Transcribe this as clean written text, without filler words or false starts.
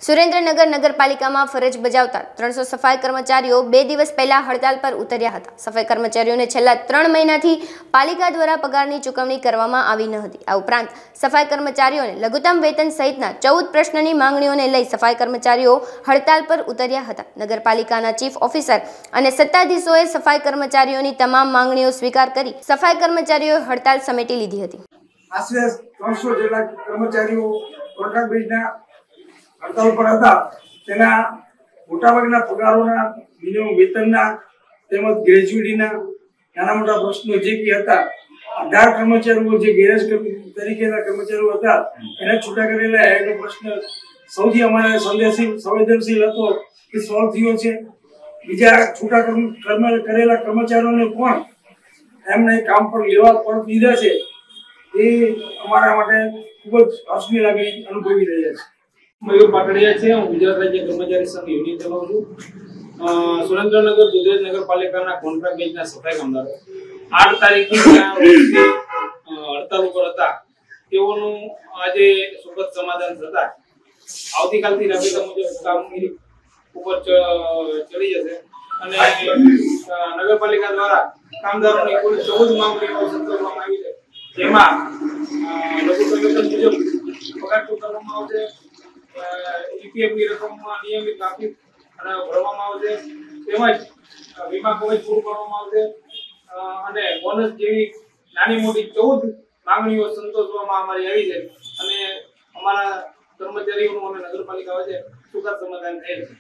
સુરેન્દ્રનગર નગરપાલિકામાં ફરજ બજાવતા 300 સફાઈ કર્મચારીઓ 2 દિવસ પહેલા હડતાલ પર ઉતર્યા હતા। સફાઈ કર્મચારીઓને છેલ્લા 3 મહિનાથી પાલિકા દ્વારા પગારની ચૂકવણી કરવામાં આવી ન હતી। આ ઉપરાંત સફાઈ કર્મચારીઓને લઘુત્તમ વેતન સહિતના 14 પ્રશ્નની માંગણીઓને લઈ સફાઈ કર્મચારીઓ હડતાલ પર ઉતર્યા હતા। નગરપાલિકાના ચીફ ઓફિસર અને સત્તાધીશોએ સફાઈ કર્મચારીઓની તમામ માંગણીઓ સ્વીકાર કરી સફાઈ કર્મચારીઓએ હડતાલ સમેટી લીધી હતી। આશરે 300 જેટલા કર્મચારીઓ કોન્ટ્રાક્ટ બેઝના હડતાલ પર હતા। તેના મોટાભાગના પગારોના, મિનિમમ વેતનના તેમજ ગ્રેજ્યુટીના નાના મોટા પ્રશ્નો જે કે હતા, 18 કર્મચારીઓ જે ગેરેજ તરીકેના કર્મચારીઓ હતા એને છૂટા કરેલા એનો પ્રશ્ન સૌથી અમારે સંવેદનશીલ હતો કે સોલ્વ થયો છે। બીજા છૂટા કરેલા કર્મચારીઓને પણ એમને કામ પર લેવા પણ દીધા છે। એ અમારા માટે ખૂબ જ હર્ષની લાગણી અનુભવી રહ્યા છે। મયુર પાટડિયા છે। હું ગુજરાત રાજ્ય કર્મચારી સંઘ યુનિયન ચલાવું છું। સુરેન્દ્રનગર દુધરેજ નગરપાલિકાના કોન્ટ્રાક્ટ બેઝના સફાઈ કામદારો 8 તારીખથી હડતાલ ઉપર હતા। તેઓનું આજે સુખદ સમાધાન થતા આવતીકાલથી રાબેતા મુજબ કામગીરી ઉપર ચડી જશે અને નગરપાલિકા દ્વારા કામદારોની કુલ 14 માંગણીઓ સંતોષવામાં આવી છે। જેમાં લઘુત્તમ વેતન મુજબ પગાર ચૂકવવામાં આવશે, ઈપીએફ ની રકમમાં નિયમિત નાખી અને ભરવામાં આવશે, તેમજ વીમા કવચ પૂરું કરવામાં આવશે અને બોનસ જેવી નાની મોટી 14 માંગણીઓ સંતોષવામાં અમારી આવી છે અને અમારા કર્મચારીઓનું અને નગરપાલિકા વચ્ચે સુખદ સમાધાન થયેલ છે।